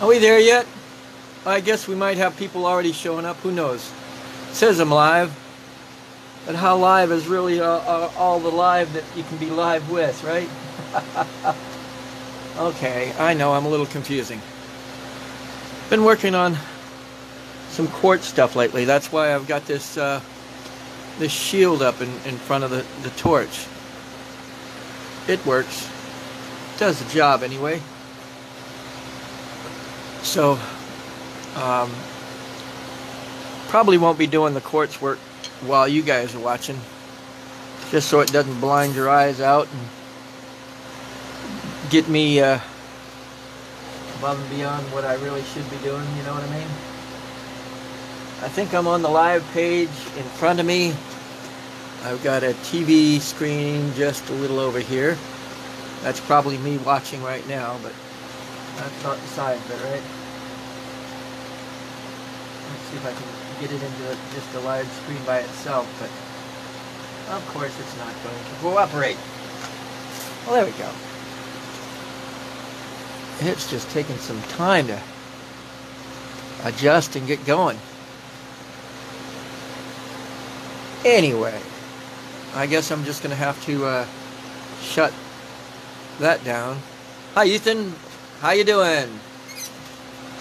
Are we there yet? I guess we might have people already showing up. Who knows? It says I'm live. But how live is really all the live that you can be live with, right? Okay, I know I'm a little confusing. Been working on some quartz stuff lately. That's why I've got this this shield up in front of the torch. It works. Does the job anyway. So probably won't be doing the quartz work while you guys are watching, just so it doesn't blind your eyes out and get me above and beyond what I really should be doing, you know what I mean? I think I'm on the live page in front of me. I've got a TV screen just a little over here. That's probably me watching right now, but that's not the side of it, right? Let's see if I can get it into just a live screen by itself, but of course it's not going to cooperate. Well, there we go. It's just taking some time to adjust and get going. Anyway, I guess I'm just going to have to shut that down. Hi, Ethan. How you doing?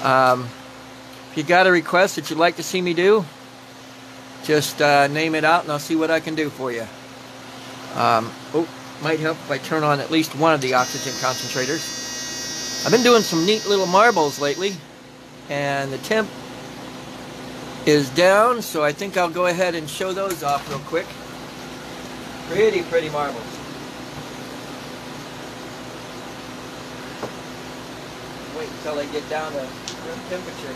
If you got a request that you'd like to see me do, just name it out and I'll see what I can do for you. Might help if I turn on at least one of the oxygen concentrators. I've been doing some neat little marbles lately, and the temp is down, so I think I'll go ahead and show those off real quick. Pretty marbles. Wait until they get down to room temperature.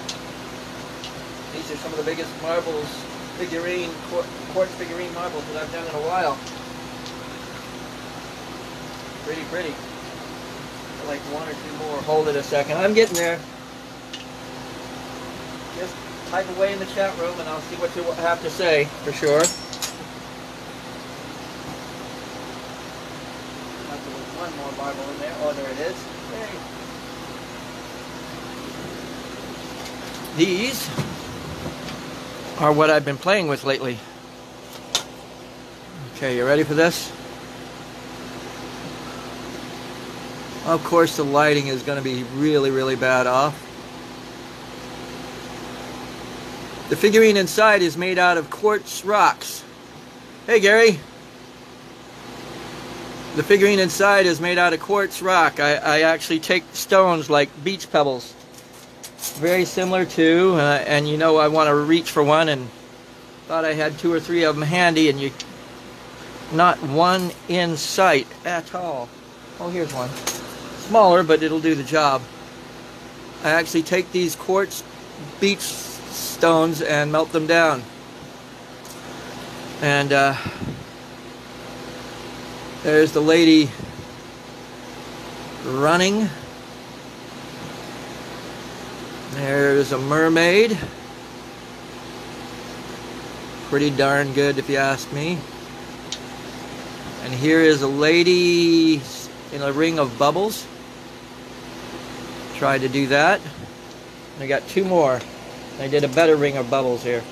These are some of the biggest marbles, quartz figurine marbles that I've done in a while. Pretty. Like one or two more. Hold it a second. I'm getting there. Just type away in the chat room and I'll see what you have to say for sure. One more marble in there. Oh, there it is. Okay. These are what I've been playing with lately. Okay, you ready for this? Of course, the lighting is going to be really bad off. The figurine inside is made out of quartz rocks. Hey, Gary. The figurine inside is made out of quartz rock. I actually take stones like beach pebbles. Very similar to, and you know I want to reach for one and thought I had 2 or 3 of them handy, and not one in sight at all. Oh, here's one. Smaller, but it'll do the job. I actually take these quartz beach stones and melt them down. And there's the lady running. There's a mermaid. Pretty darn good if you ask me. And here is a lady in a ring of bubbles. Tried to do that. I got 2 more. I did a better ring of bubbles here.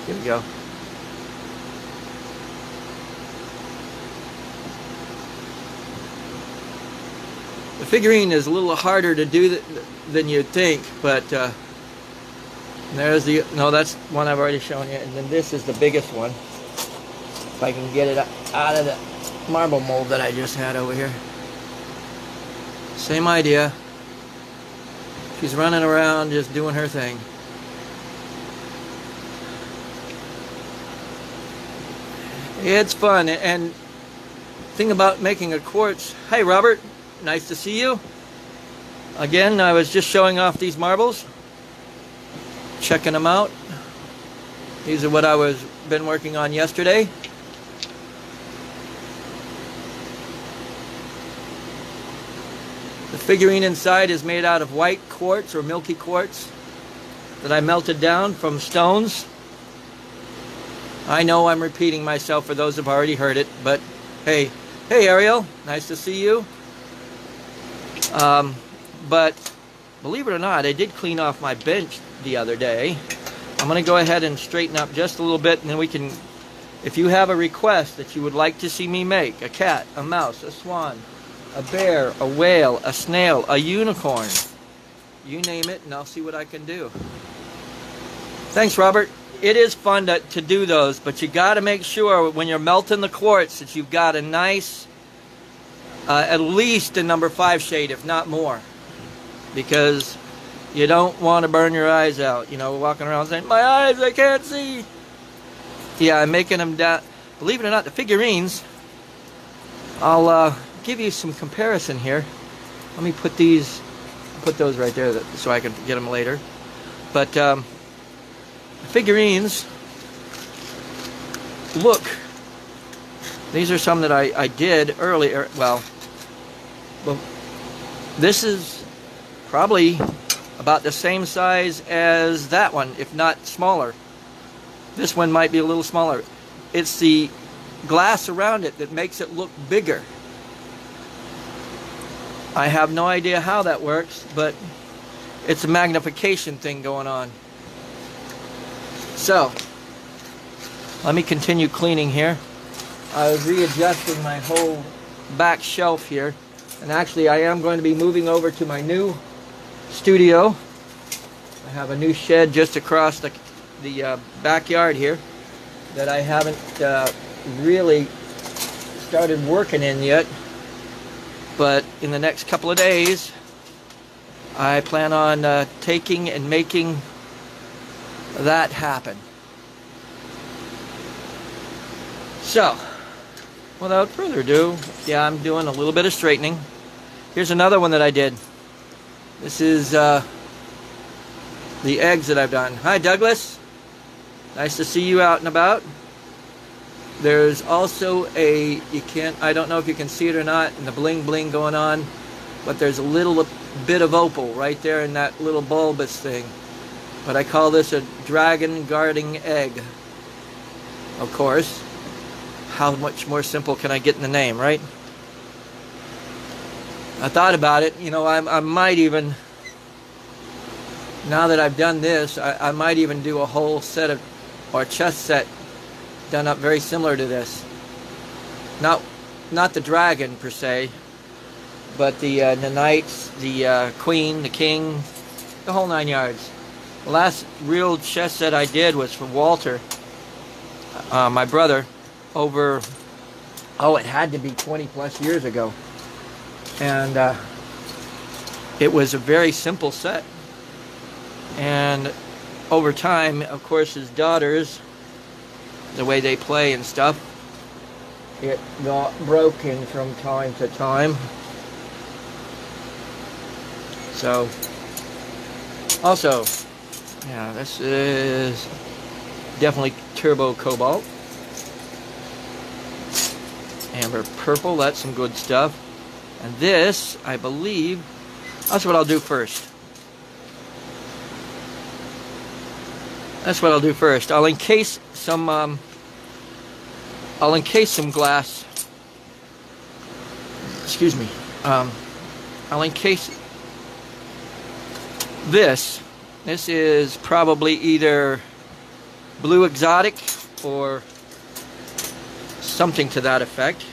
Here we go. The figurine is a little harder to do than you'd think, but there's the, no, that's one I've already shown you, and then this is the biggest one. If I can get it out of the marble mold that I just had over here. Same idea. She's running around just doing her thing. It's fun, and thing about making a quartz. Hey, Robert. Nice to see you. Again, I was just showing off these marbles. Checking them out. These are what I was been working on yesterday. The figurine inside is made out of white quartz or milky quartz that I melted down from stones. I know I'm repeating myself for those who've already heard it, but hey, Ariel, nice to see you. But believe it or not, I did clean off my bench the other day. I'm going to go ahead and straighten up just a little bit, and then we can, if you have a request that you would like to see me make, a cat, a mouse, a swan, a bear, a whale, a snail, a unicorn, you name it, and I'll see what I can do. Thanks, Robert. It is fun to do those, but you got to make sure when you're melting the quartz that you've got a nice, at least a number 5 shade, if not more, because you don't want to burn your eyes out. You know, walking around saying, "My eyes, I can't see." Yeah, I'm making them down. Believe it or not, the figurines, I'll give you some comparison here. Let me put those right there so I can get them later. But the figurines look, these are some that I did earlier. Well, this is probably about the same size as that one, if not smaller. This one might be a little smaller. It's the glass around it that makes it look bigger. I have no idea how that works, but it's a magnification thing going on. So, let me continue cleaning here. I was readjusting my whole back shelf here, and actually I am going to be moving over to my new studio. I have a new shed just across the backyard here that I haven't really started working in yet, but in the next couple of days I plan on taking and making that happen. So, without further ado, yeah, I'm doing a little bit of straightening. Here's another one that I did. This is the eggs that I've done. Hi, Douglas. Nice to see you out and about. There's also I don't know if you can see it or not, in the bling bling going on, but there's a little bit of opal right there in that little bulbous thing. But I call this a dragon guarding egg. Of course. How much more simple can I get in the name, right? I thought about it. You know, I might even, now that I've done this, I might even do a whole set of, or chest set done up very similar to this. Not the dragon per se, but the knights, the queen, the king, the whole 9 yards. The last real chest set I did was for Walter, my brother, over, oh, it had to be 20 plus years ago. And it was a very simple set. And over time, of course, his daughters, the way they play and stuff, it got broken from time to time. So, also, yeah, this is definitely turbo cobalt. Amber purple, that's some good stuff. And this, I believe, that's what I'll do first. That's what I'll do first. I'll encase some glass. Excuse me. I'll encase this. This is probably either Blue Exotic or something to that effect.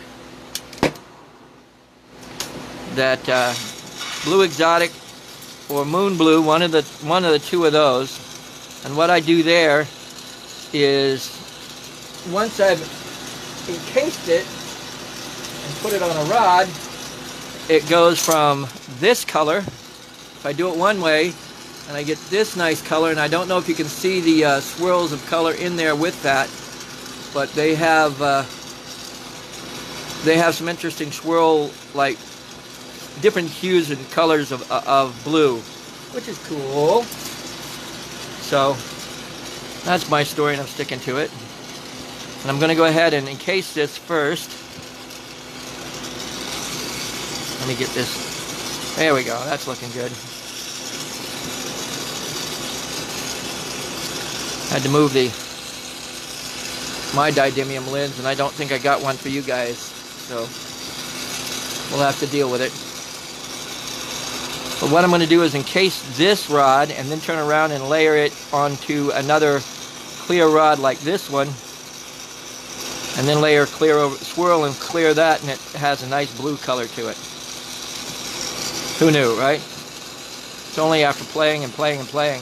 That Blue Exotic or Moon Blue, one of the two of those. And what I do there is, once I've encased it and put it on a rod, it goes from this color. If I do it one way, and I get this nice color, and I don't know if you can see the swirls of color in there with that, but they have some interesting swirl, like different hues and colors of blue, which is cool. So that's my story, and I'm sticking to it. And I'm going to go ahead and encase this first. Let me get this. There we go. That's looking good. Had to move my didymium lens, and I don't think I got one for you guys. So we'll have to deal with it. But what I'm going to do is encase this rod and then turn around and layer it onto another clear rod like this one, and then layer clear over, swirl and clear that, and it has a nice blue color to it. Who knew, right? It's only after playing and playing and playing.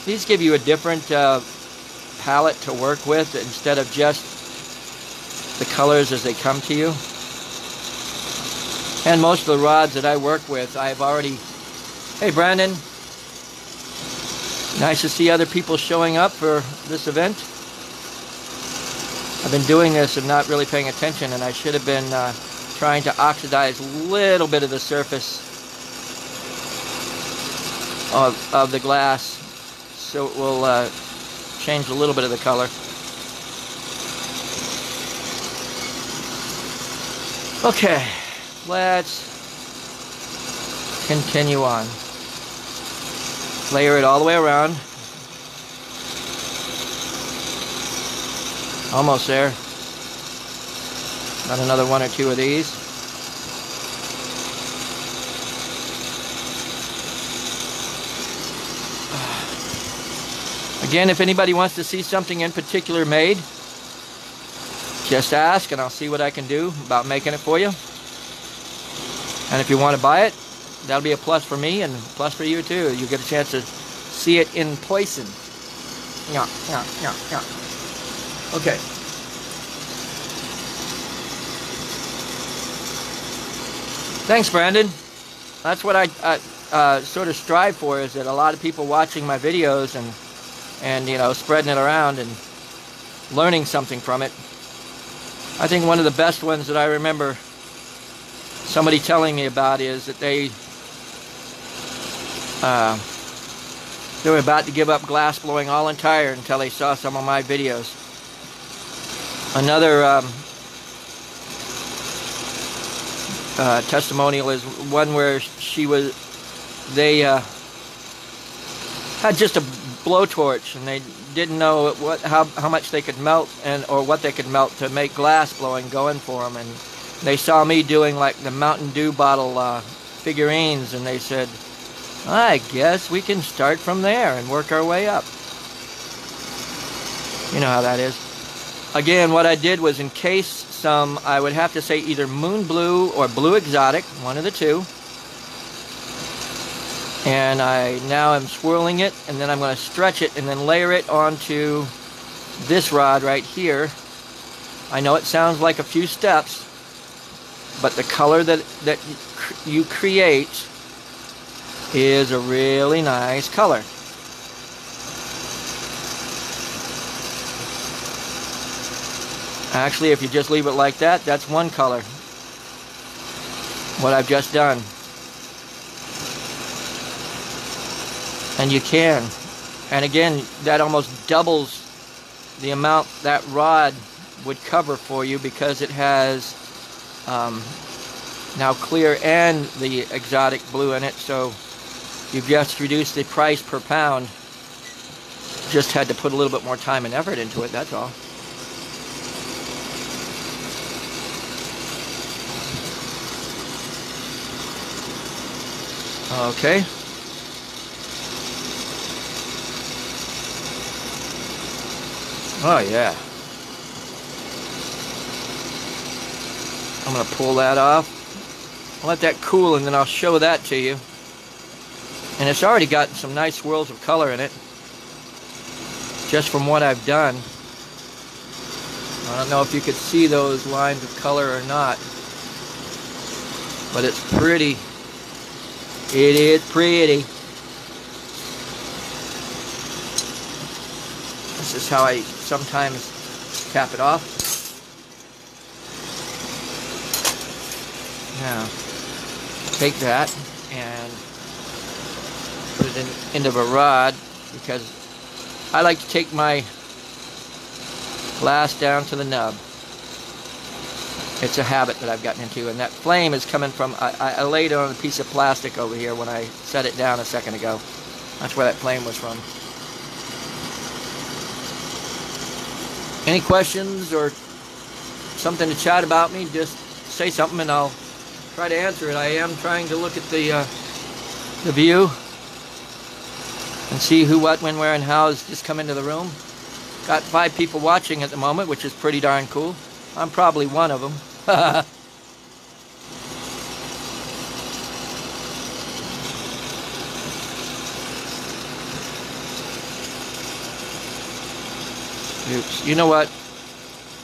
These give you a different palette to work with instead of just the colors as they come to you. And most of the rods that I work with, I've already... Hey, Brandon. Nice to see other people showing up for this event. I've been doing this and not really paying attention, and I should have been trying to oxidize a little bit of the surface of the glass so it will change a little bit of the color. Okay, let's continue on. Layer it all the way around. Almost there. Got another one or two of these. Again, if anybody wants to see something in particular made, just ask and I'll see what I can do about making it for you. And if you want to buy it, that'll be a plus for me and a plus for you too. You get a chance to see it in person. Yeah. Okay. Thanks, Brandon. That's what I sort of strive for, is that a lot of people watching my videos and you know, spreading it around and learning something from it. I think one of the best ones that I remember somebody telling me about is that they were about to give up glass blowing all entire until they saw some of my videos. Another testimonial is one where they had just a blowtorch and they didn't know how much they could melt or what they could melt to make glass blowing going for them, and they saw me doing like the Mountain Dew bottle figurines, and they said, I guess we can start from there and work our way up. You know how that is. Again, what I did was encase some, I would have to say either Moon Blue or Blue Exotic, one of the two. And I now am swirling it, and then I'm going to stretch it and then layer it onto this rod right here. I know it sounds like a few steps, but the color that you create is a really nice color. Actually, if you just leave it like that, that's one color. What I've just done. And you can. And again, that almost doubles the amount that rod would cover for you, because it has now clear and the exotic blue in it. So you've just reduced the price per pound. Just had to put a little bit more time and effort into it, that's all. Okay. Oh yeah. I'm going to pull that off. I'll let that cool and then I'll show that to you. And it's already got some nice swirls of color in it, just from what I've done. I don't know if you could see those lines of color or not, but it's pretty. It is pretty. This is how I sometimes cap it off. Now, take that and put it into a rod, because I like to take my glass down to the nub. It's a habit that I've gotten into, and that flame is coming from, I laid it on a piece of plastic over here when I set it down a second ago. That's where that flame was from. Any questions or something to chat about me, just say something and I'll try to answer it. I am trying to look at the the view and see who, what, when, where, and how has just come into the room. Got 5 people watching at the moment, which is pretty darn cool. I'm probably one of them. Oops. You know what?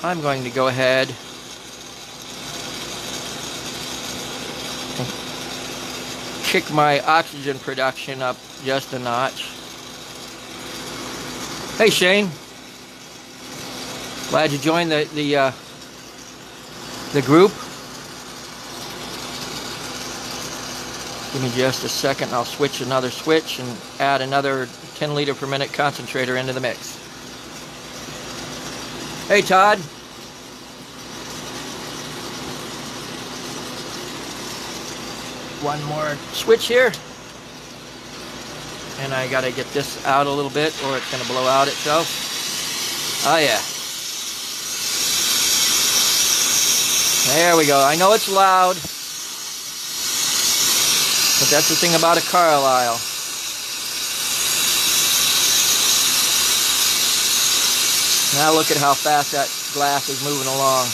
I'm going to go ahead and kick my oxygen production up just a notch. Hey Shane, glad you joined the group. Give me just a second. I'll switch another switch and add another 10 liter per minute concentrator into the mix. Hey Todd. One more switch here. And I gotta get this out a little bit or it's gonna blow out itself. Oh yeah. There we go. I know it's loud, but that's the thing about a Carlisle. Now look at how fast that glass is moving along.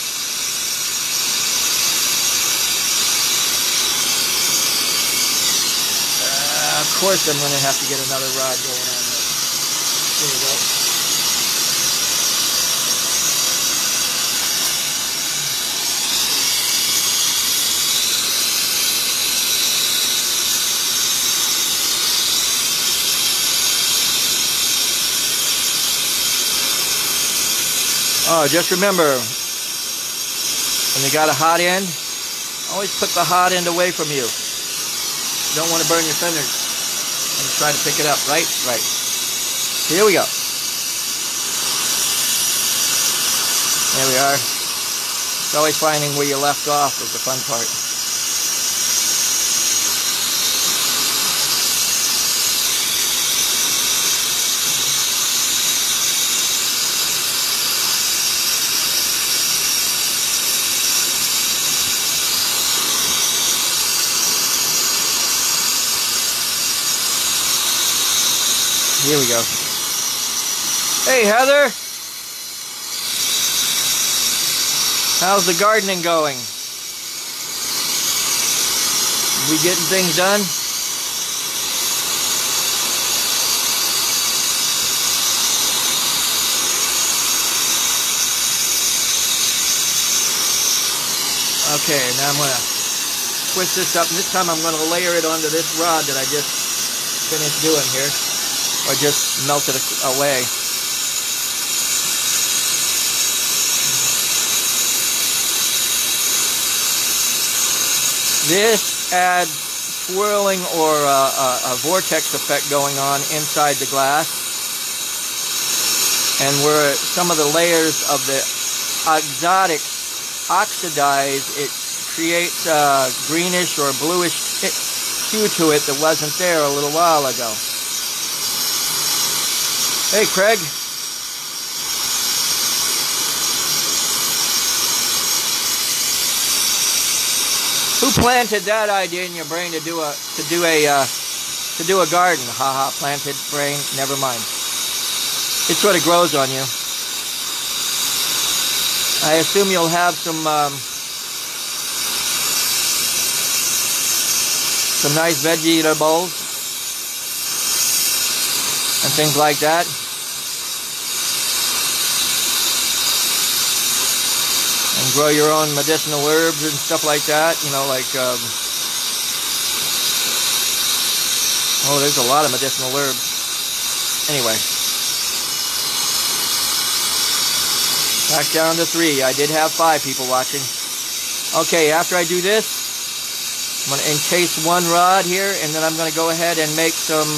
Of course I'm going to have to get another rod going on there. There you go. Oh, just remember, when you got a hot end, always put the hot end away from you. You don't want to burn your fingers. And try to pick it up, right? Right. Here we go. There we are. It's always finding where you left off is the fun part. Here we go. Hey Heather! How's the gardening going? We getting things done? Okay, now I'm going to twist this up, and this time I'm going to layer it onto this rod that I just finished doing here. Or just melt it away. This adds swirling or a vortex effect going on inside the glass. And where some of the layers of the exotic oxidize, it creates a greenish or bluish hue to it that wasn't there a little while ago. Hey, Craig. Who planted that idea in your brain to do a garden? Haha, planted brain. Never mind. It sort of grows on you. I assume you'll have some nice vegetables and things like that. And grow your own medicinal herbs and stuff like that. You know, like, oh, there's a lot of medicinal herbs. Anyway. Back down to 3. I did have 5 people watching. Okay, after I do this, I'm going to encase one rod here, and then I'm going to go ahead and make some...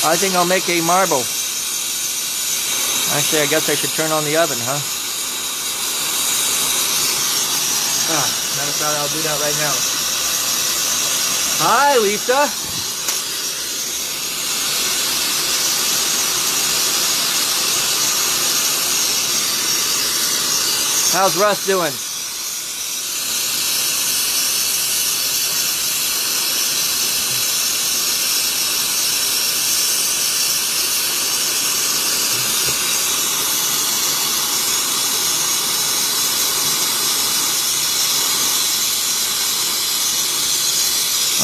I think I'll make a marble. Actually, I guess I should turn on the oven, huh? Matter of fact, I'll do that right now. Hi, Lisa. How's Russ doing?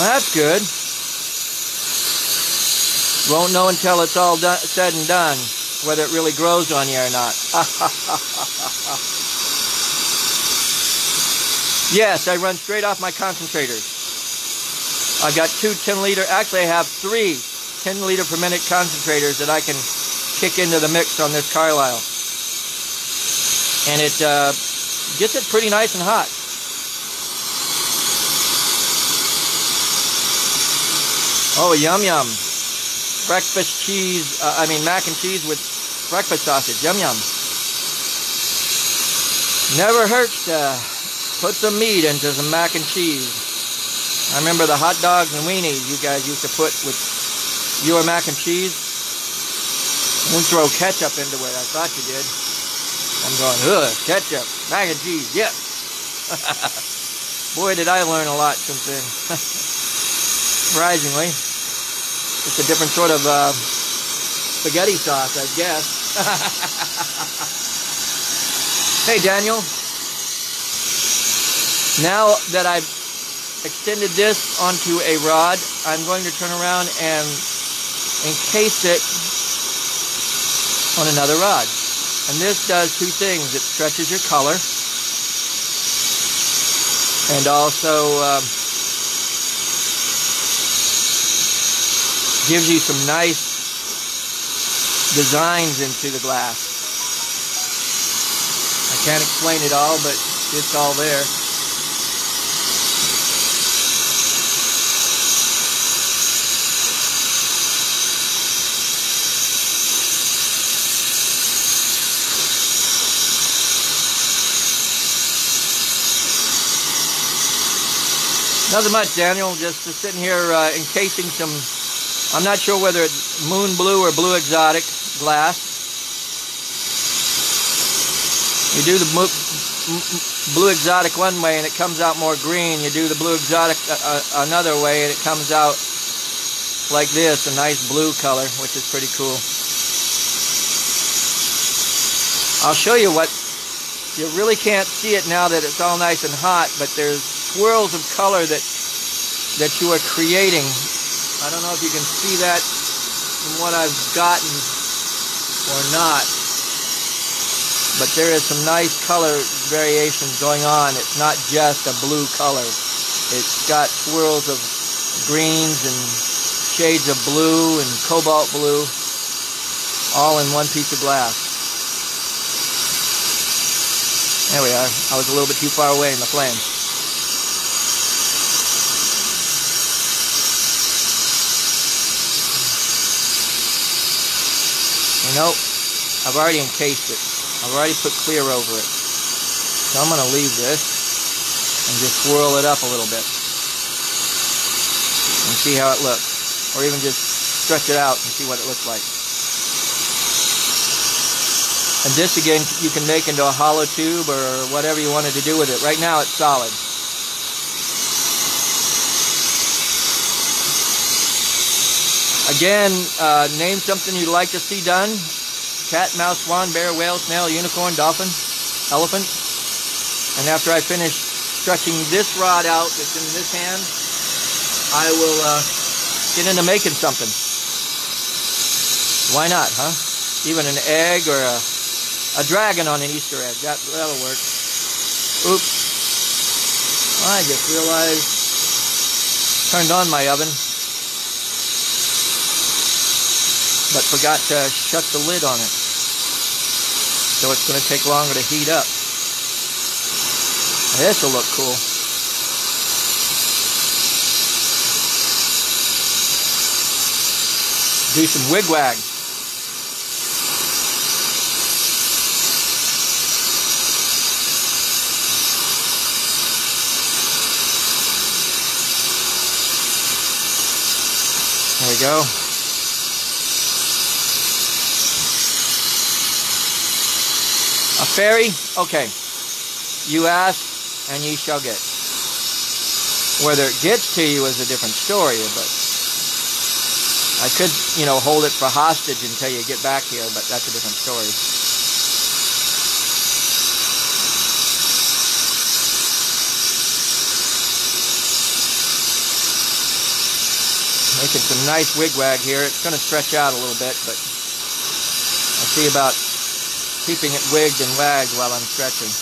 Well, that's good. Won't know until it's all said and done whether it really grows on you or not. Yes, I run straight off my concentrators. I've got 2 10-liter, actually I have 3 10-liter per minute concentrators that I can kick into the mix on this Carlisle. And it gets it pretty nice and hot. Oh, yum yum. Breakfast cheese, mac and cheese with breakfast sausage. Yum yum. Never hurts to put some meat into some mac and cheese. I remember the hot dogs and weenies you guys used to put with your mac and cheese. And then throw ketchup into it. I thought you did. I'm going, ugh, ketchup, mac and cheese, yes. Boy, did I learn a lot since then. Surprisingly. It's a different sort of spaghetti sauce, I guess. Hey, Daniel. Now that I've extended this onto a rod, I'm going to turn around and encase it on another rod. And this does 2 things. It stretches your color and also gives you some nice designs into the glass. I can't explain it all, but it's all there. Nothing much, Daniel. Just sitting here encasing some, I'm not sure whether it's moon blue or blue exotic glass. You do the blue exotic one way and it comes out more green. You do the blue exotic another way and it comes out like this, a nice blue color, which is pretty cool. I'll show you what, you really can't see it now that it's all nice and hot, but there's swirls of color that you are creating. I don't know if you can see that from what I've gotten or not, but there is some nice color variations going on. It's not just a blue color. It's got swirls of greens and shades of blue and cobalt blue all in one piece of glass. There we are. I was a little bit too far away in the flame. Nope, I've already encased it. I've already put clear over it. So I'm going to leave this and just swirl it up a little bit and see how it looks. Or even just stretch it out and see what it looks like. And this again you can make into a hollow tube or whatever you wanted to do with it. Right now it's solid. Again, name something you'd like to see done. Cat, mouse, swan, bear, whale, snail, unicorn, dolphin, elephant. And after I finish stretching this rod out that's in this hand, I will get into making something. Why not, huh? Even an egg or a dragon on an Easter egg. That'll work. Oops. I just realized turned on my oven, but forgot to shut the lid on it. So it's going to take longer to heat up. This will look cool. Do some wigwag. There we go. A fairy? Okay. You ask and ye shall get. Whether it gets to you is a different story, but I could, hold it for hostage until you get back here, but that's a different story. Making some nice wigwag here. It's going to stretch out a little bit, but I'll see about keeping it wigged and wagged while I'm stretching.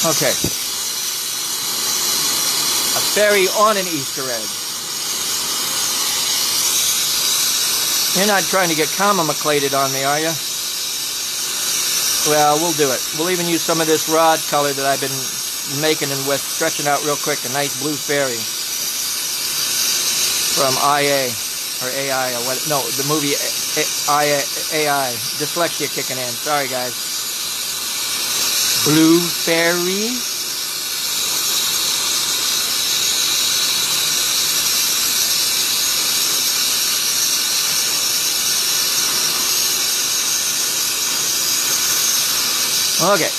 Okay. A fairy on an Easter egg. You're not trying to get comma-maclated on me, are you? Well, we'll do it. We'll even use some of this rod color that I've been making and with, stretching out real quick. A nice blue fairy from IA or AI or what? No, the movie AI. Dyslexia kicking in. Sorry, guys. Blue fairy. Okay.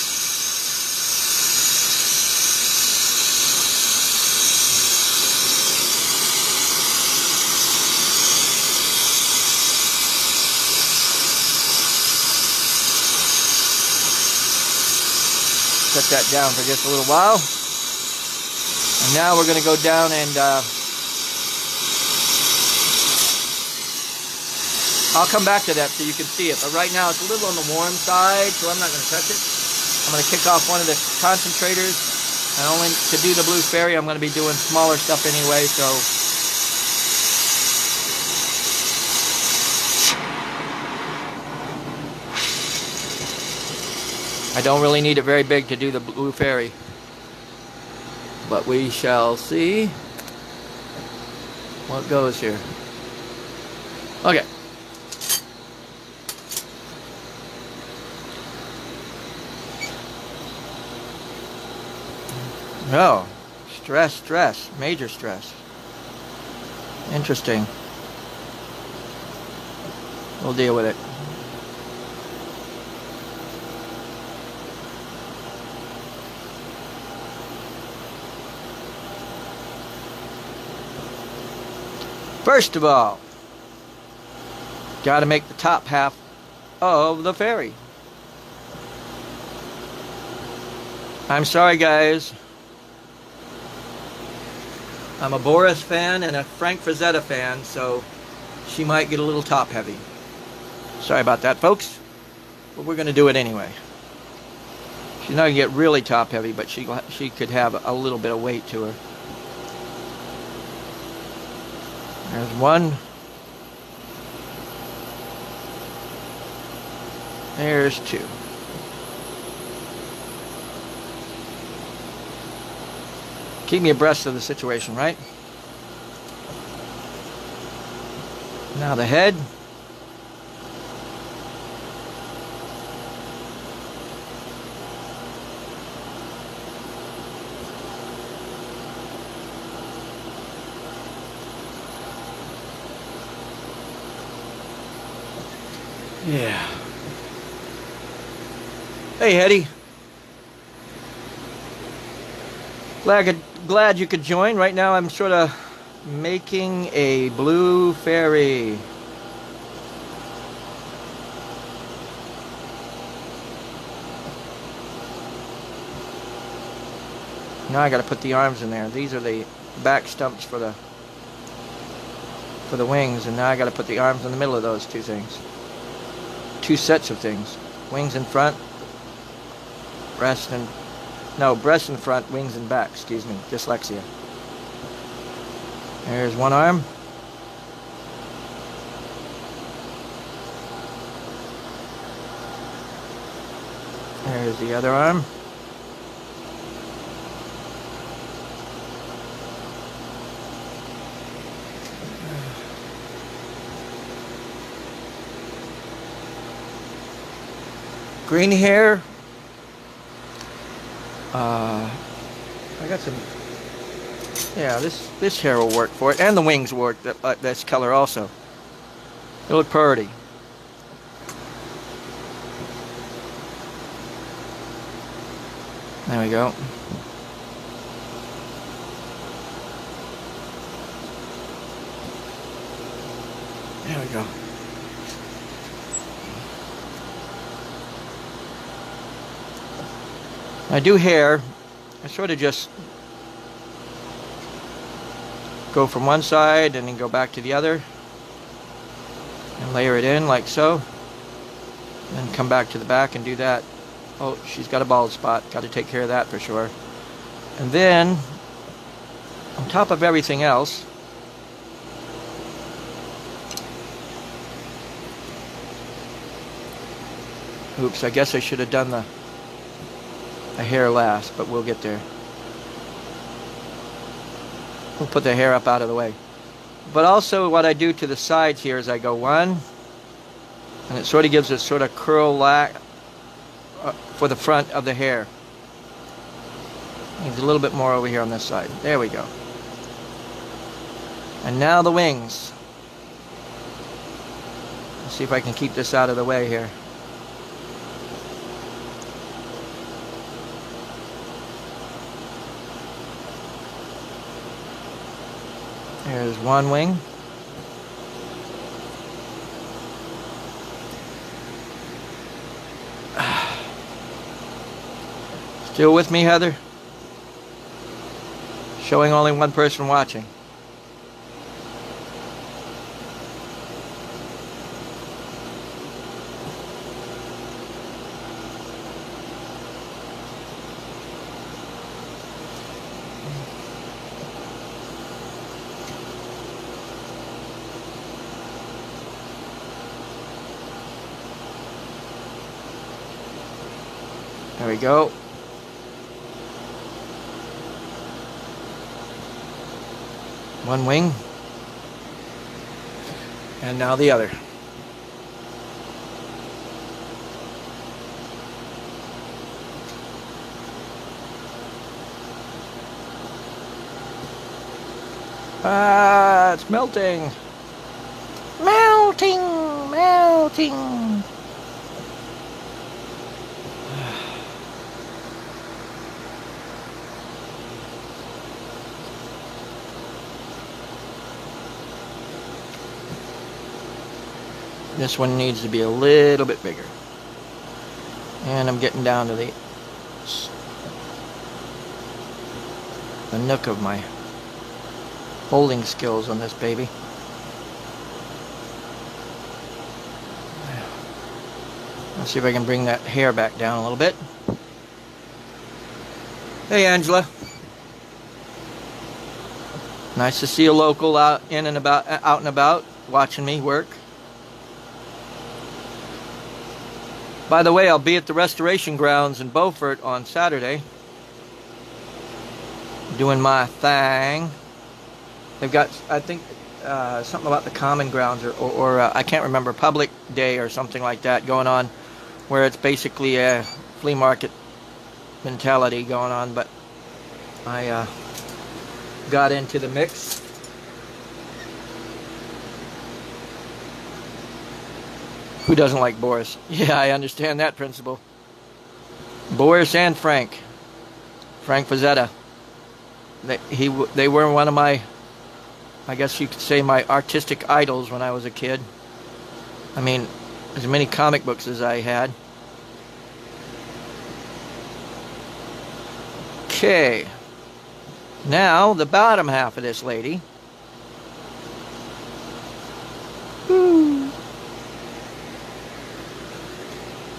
Set that down for just a little while. And now we're going to go down and I'll come back to that so you can see it. But right now it's a little on the warm side, so I'm not going to touch it. I'm going to kick off one of the concentrators. And only to do the blue fairy, I'm going to be doing smaller stuff anyway, so I don't really need it very big to do the blue fairy. But we shall see what goes here. Okay. Oh, stress, major stress. Interesting. We'll deal with it. First of all, got to make the top half of the fairy. I'm sorry, guys. I'm a Boris fan and a Frank Frazetta fan, so she might get a little top heavy. Sorry about that, folks. But we're going to do it anyway. She's not going to get really top heavy, but she could have a little bit of weight to her. There's one. There's two. Keep me abreast of the situation, right? Now the head. Yeah. Hey, Hetty. Glad you could join. Right now I'm sort of making a blue fairy. Now I got to put the arms in there. These are the back stumps for the wings, and now I got to put the arms in the middle of those two things. Two sets of things. Wings in front, breast in front, wings in back, excuse me, dyslexia. There's one arm. There's the other arm. Green hair. I got some Yeah, this hair will work for it, and the wings work this color also. They look pretty. There we go. There we go. When I do hair, I sort of just go from one side and then go back to the other and layer it in like so, and come back to the back and do that. Oh, she's got a bald spot. Got to take care of that for sure. And then, on top of everything else, oops, I guess I should have done the hair last, but we'll get there. We'll put the hair up out of the way. But also what I do to the sides here is I go one, and it sort of gives a sort of curl for the front of the hair. Needs a little bit more over here on this side. There we go. And now the wings. Let's see if I can keep this out of the way here. There's one wing. Still with me, Heather? Showing only one person watching. There we go. One wing. And now the other. Ah, it's melting. Melting, melting. This one needs to be a little bit bigger. And I'm getting down to the nook of my holding skills on this baby. Let's see if I can bring that hair back down a little bit. Hey, Angela. Nice to see a local out and about watching me work. By the way, I'll be at the Restoration Grounds in Beaufort on Saturday, doing my thing. They've got, I think, something about the Common Grounds or I can't remember, Public Day or something like that going on, where it's basically a flea market mentality going on. But I got into the mix. Who doesn't like Boris? Yeah, I understand that principle. Boris and Frank Frazetta. They were one of my, I guess you could say, my artistic idols when I was a kid. I mean, as many comic books as I had. Okay. Now, the bottom half of this lady.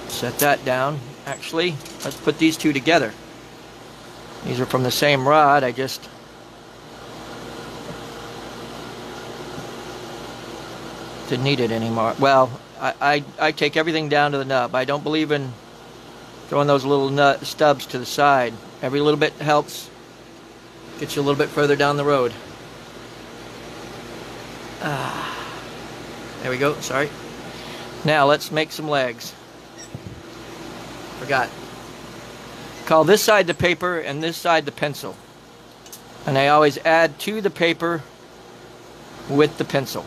Set that down. Actually, let's put these two together. These are from the same rod. I just didn't need it anymore. Well, I take everything down to the nub. I don't believe in throwing those little stubs to the side. Every little bit helps. Gets you a little bit further down the road. There we go. Sorry. Now let's make some legs. Forgot. Call this side the paper and this side the pencil. And I always add to the paper with the pencil.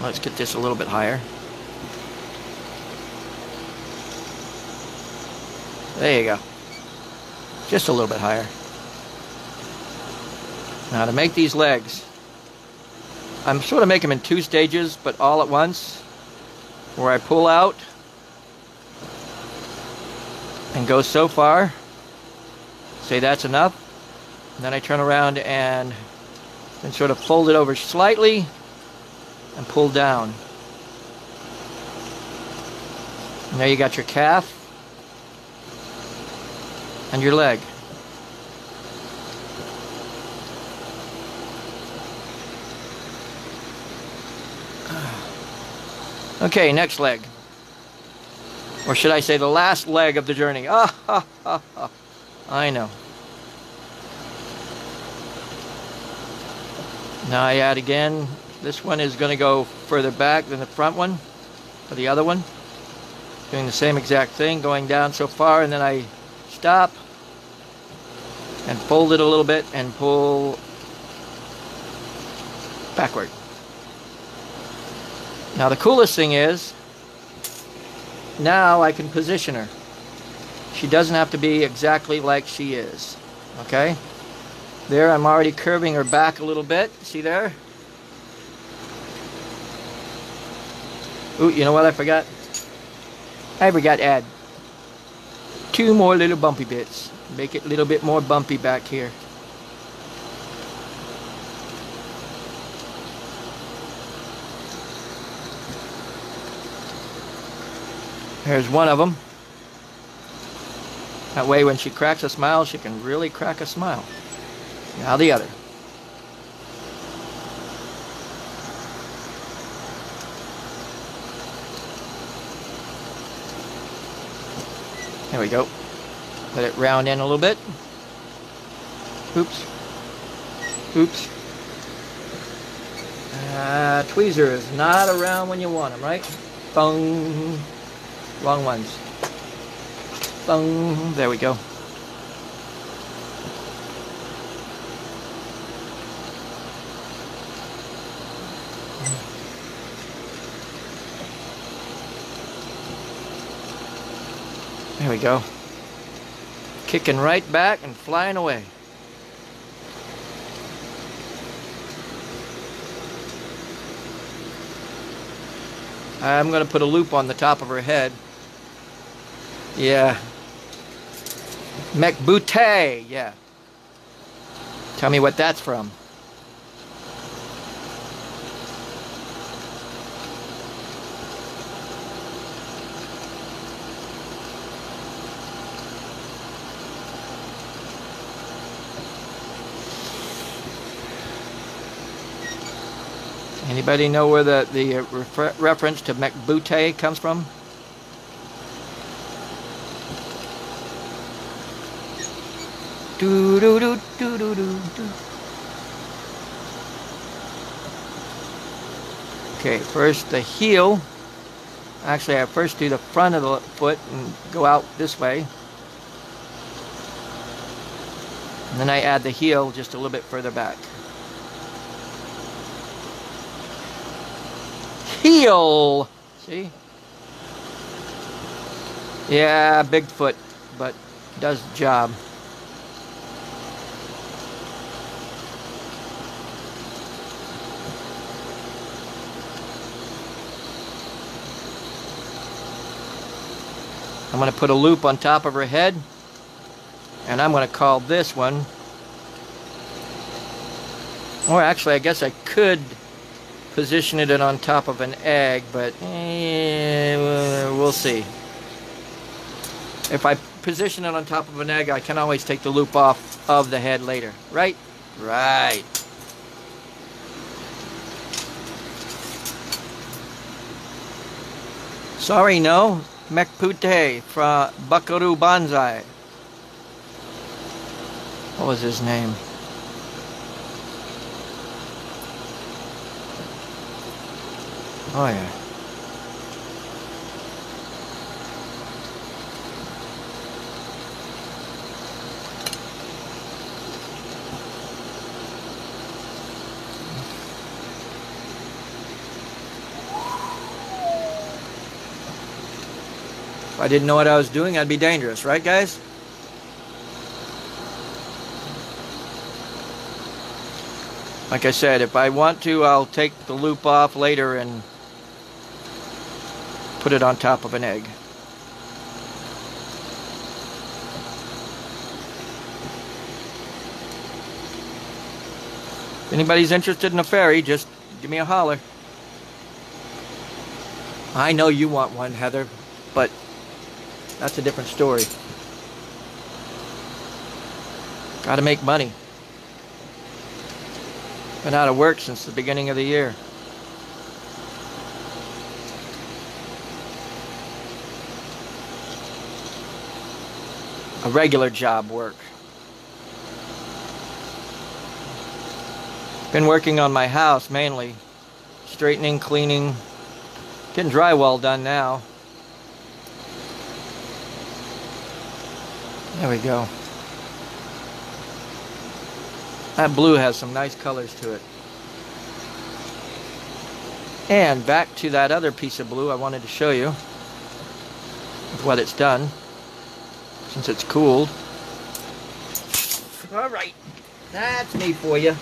Let's get this a little bit higher. There you go. Just a little bit higher. Now to make these legs, I'm sort of making them in 2 stages, but all at once, where I pull out and go so far, say that's enough, and then I turn around and sort of fold it over slightly and pull down. And there you got your calf and your leg. Okay, next leg. Or should I say the last leg of the journey? I know. Now I add again. This one is going to go further back than the front one, or the other one. Doing the same exact thing, going down so far, and then I stop and fold it a little bit and pull backward. Now the coolest thing is, now I can position her. She doesn't have to be exactly like she is. Okay? There, I'm already curving her back a little bit. See there? Ooh, you know what I forgot? I forgot to add 2 more little bumpy bits. Make it a little bit more bumpy back here. Here's one of them. That way when she cracks a smile, she can really crack a smile. Now the other. There we go. Let it round in a little bit. Oops. Oops. Tweezer is not around when you want them, right? Bung. Wrong ones. Bung. There we go. There we go. Kicking right back and flying away. I'm going to put a loop on the top of her head. Yeah. Mecbouté, yeah. Tell me what that's from. Anybody know where the reference to Mecbouté comes from? Do do do do do do do. Okay, first the heel. Actually, I first do the front of the foot and go out this way. And then I add the heel just a little bit further back. Heel! See? Yeah, big foot, but does the job. I'm going to put a loop on top of her head, and I'm going to call this one, or actually I guess I could position it on top of an egg, but we'll see. If I position it on top of an egg, I can always take the loop off of the head later, right? Right. Sorry, no. Mecbouté from Buckaroo Banzai. What was his name? Oh yeah. I didn't know what I was doing, I'd be dangerous, right guys? Like I said, if I want to, I'll take the loop off later and put it on top of an egg. If anybody's interested in a fairy, just give me a holler. I know you want one, Heather, but that's a different story. Gotta make money. Been out of work since the beginning of the year. A regular job work. Been working on my house mainly. Straightening, cleaning, getting drywall done now. There we go. That blue has some nice colors to it. And back to that other piece of blue I wanted to show you what it's done since it's cooled. Alright, that's me for you.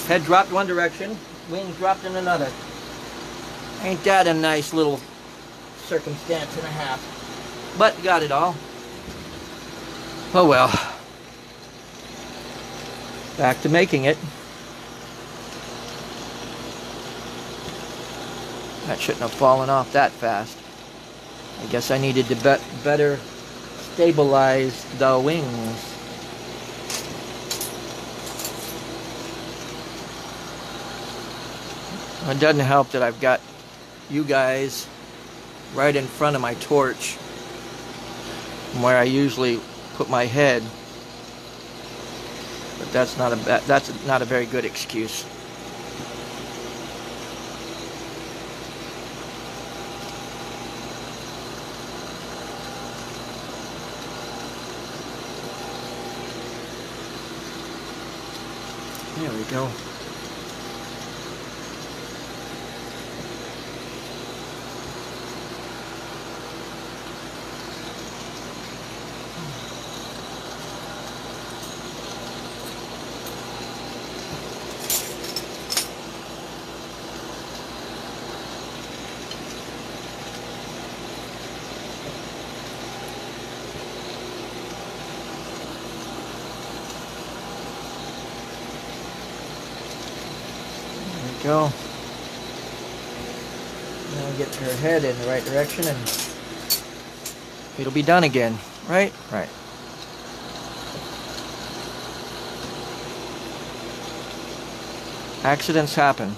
Head dropped one direction, wings dropped in another. Ain't that a nice little circumstance and a half? But got it all. Oh well. Back to making it. That shouldn't have fallen off that fast. I guess I needed to better stabilize the wings. It doesn't help that I've got you guys right in front of my torch from where I usually put my head, but that's not a very good excuse. There we go. Go. Now get her head in the right direction and it'll be done again. Right? Right. Accidents happen.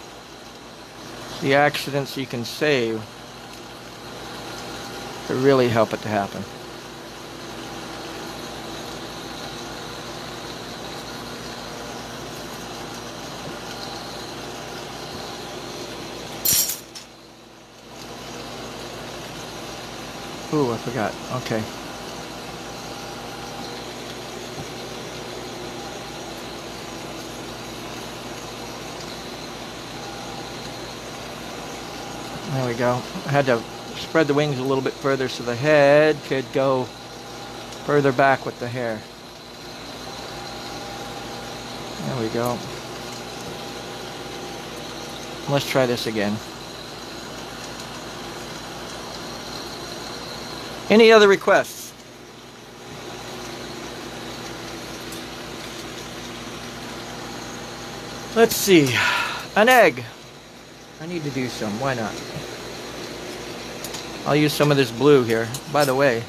The accidents you can save to really help it to happen. Ooh, I forgot. Okay. There we go. I had to spread the wings a little bit further so the head could go further back with the hair. There we go. Let's try this again. Any other requests? Let's see. An egg. I need to do some. Why not? I'll use some of this blue here. By the way,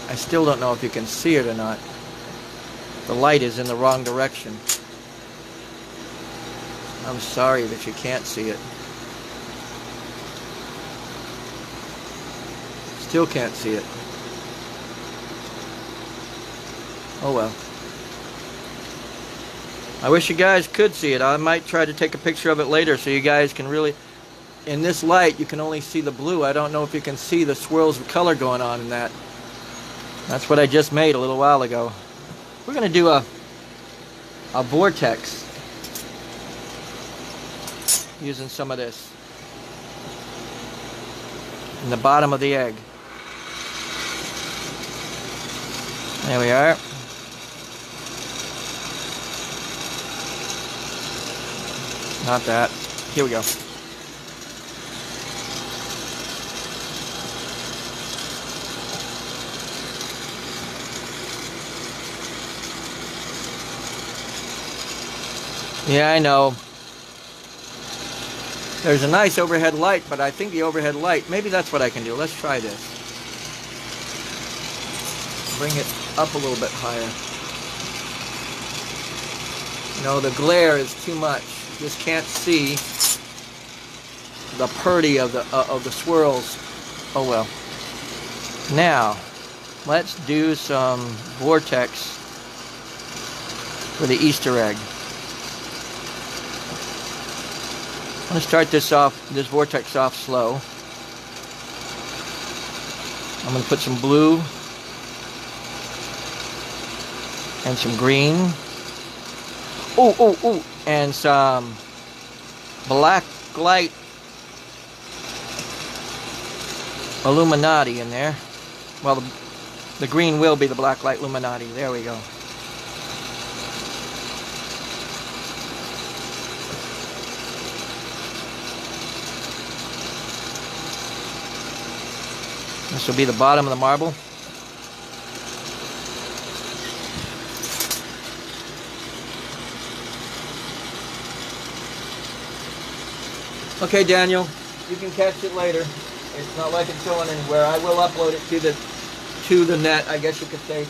I still don't know if you can see it or not. The light is in the wrong direction. I'm sorry that you can't see it. Still can't see it. Oh well. I wish you guys could see it. I might try to take a picture of it later so you guys can really... In this light, you can only see the blue. I don't know if you can see the swirls of color going on in that. That's what I just made a little while ago. We're going to do a vortex using some of this. in the bottom of the egg. There we are. Not that. Here we go. Yeah, I know. There's a nice overhead light, but I think the overhead light, maybe that's what I can do. Let's try this. Bring it up a little bit higher. No, the glare is too much. Just can't see the purdy of the swirls. Oh well. Now, let's do some vortex for the Easter egg. I'm going to start this vortex off slow. I'm going to put some blue and some green. Oh, and some black light Illuminati in there. Well, the green will be the black light Illuminati. There we go. This will be the bottom of the marble. Okay, Daniel, you can catch it later. It's not like it's going anywhere. I will upload it to the net, I guess you could say,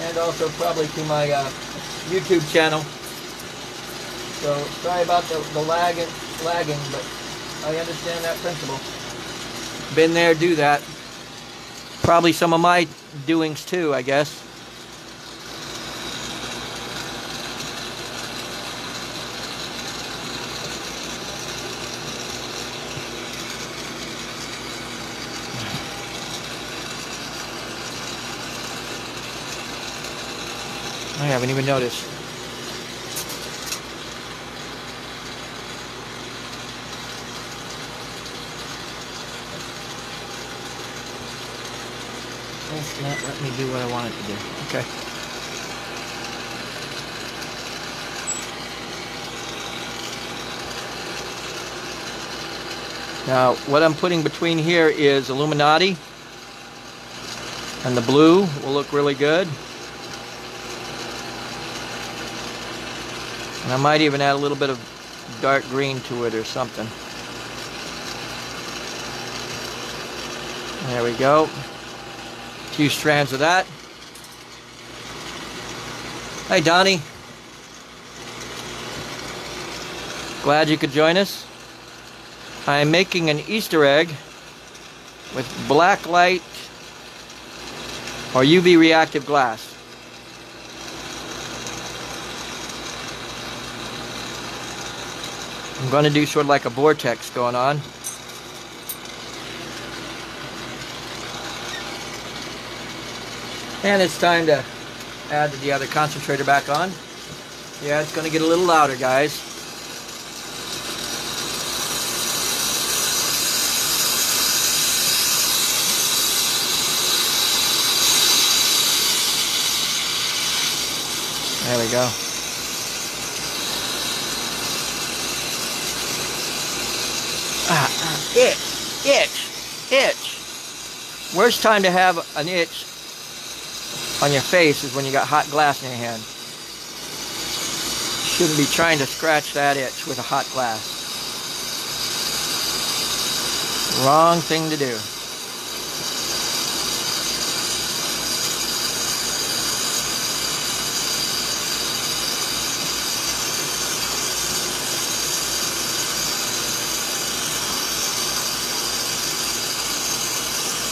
and also probably to my YouTube channel. So sorry about the lagging, but I understand that principle. Been there, do that. Probably some of my doings too, I guess. I haven't even noticed. It's not letting me do what I want it to do. Okay. Now, what I'm putting between here is Illuminati, and the blue will look really good. And I might even add a little bit of dark green to it or something. There we go. A few strands of that. Hey, Donnie. Glad you could join us. I'm making an Easter egg with black light or UV reactive glass. I'm going to do sort of like a vortex going on. And it's time to add the other concentrator back on. Yeah, it's going to get a little louder, guys. There we go. Itch. Worst time to have an itch on your face is when you got hot glass in your hand. Shouldn't be trying to scratch that itch with a hot glass. Wrong thing to do.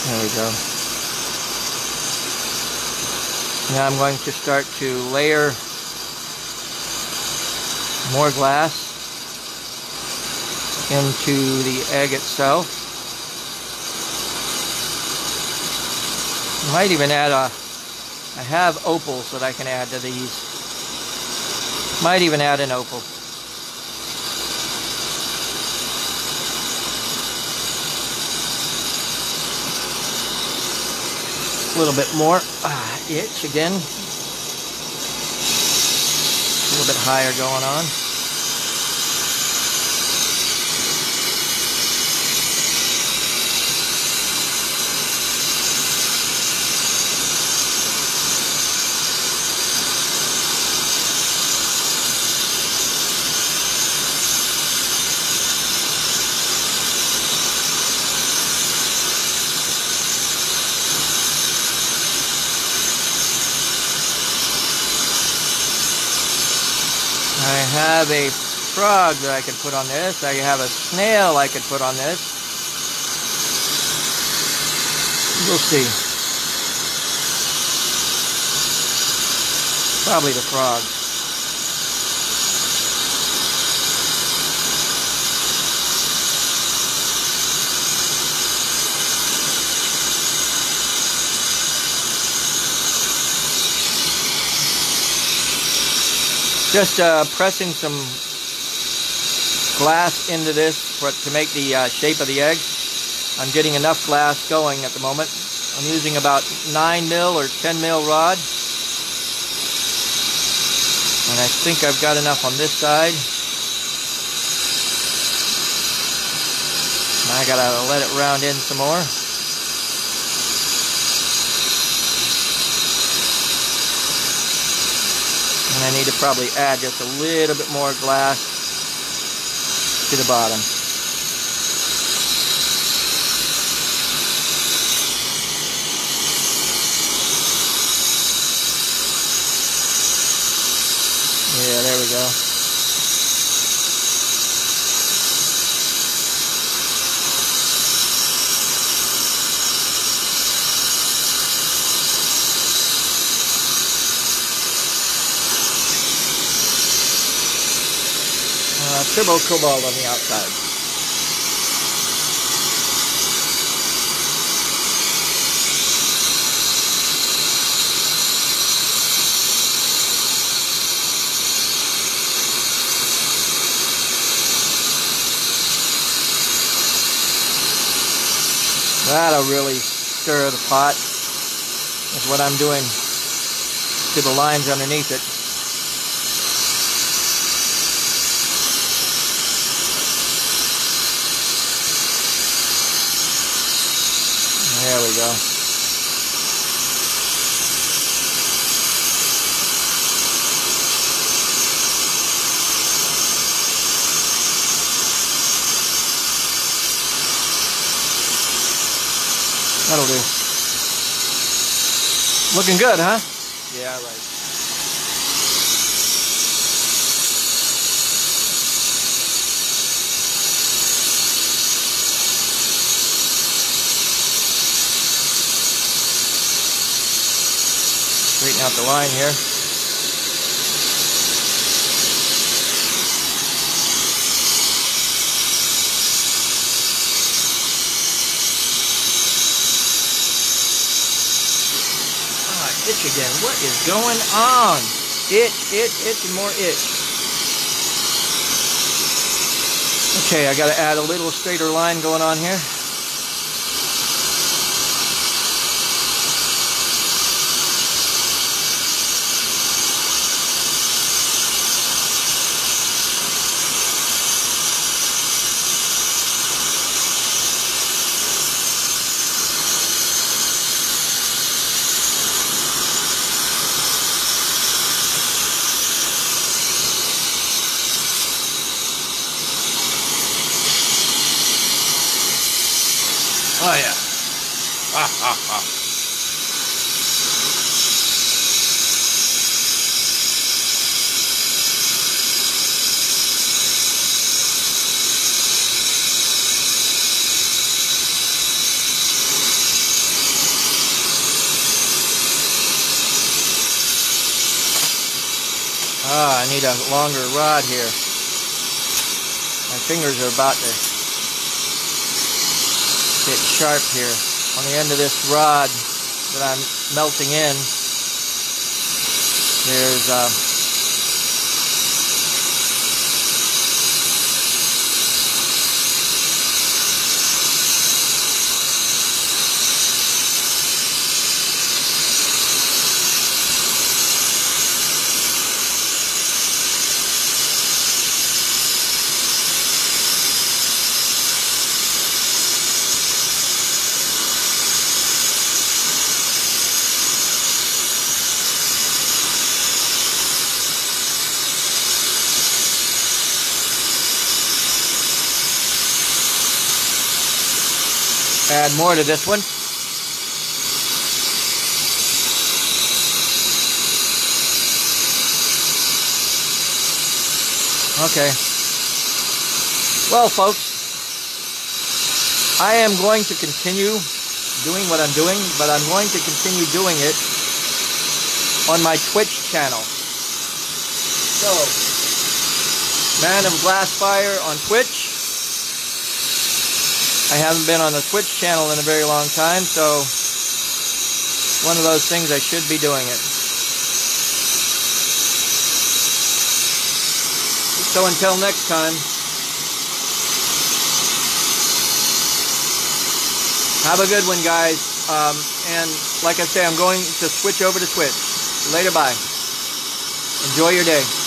There we go. Now I'm going to start to layer more glass into the egg itself. I might even add I have opals that I can add to these. Might even add an opal. A little bit more. Itch again. A little bit higher going on. I have a frog that I could put on this. I have a snail I could put on this. We'll see. Probably the frog. Just pressing some glass into this to make the shape of the egg. I'm getting enough glass going at the moment. I'm using about 9 mil or 10 mil rod. And I think I've got enough on this side. And I gotta let it round in some more. And I need to probably add just a little bit more glass to the bottom. Yeah, there we go. Turbo cobalt on the outside. That'll really stir the pot. That's what I'm doing to the lines underneath it. There we go. That'll do. Looking good, huh? Yeah, right. Straighten out the line here. Itch again. What is going on? Itch, and more itch. Okay, I got to add a little straighter line going on here. Oh yeah. Ha ha ha. I need a longer rod here. My fingers are about to get sharp here. On the end of this rod that I'm melting in, there's Add more to this one. Okay. Well, folks, I am going to continue doing what I'm doing, but I'm going to continue doing it on my Twitch channel. So, Man of Glassfire on Twitch. I haven't been on the Twitch channel in a very long time, so one of those things I should be doing it. So until next time, have a good one, guys. And like I say, I'm going to switch over to Twitch. Later, bye. Enjoy your day.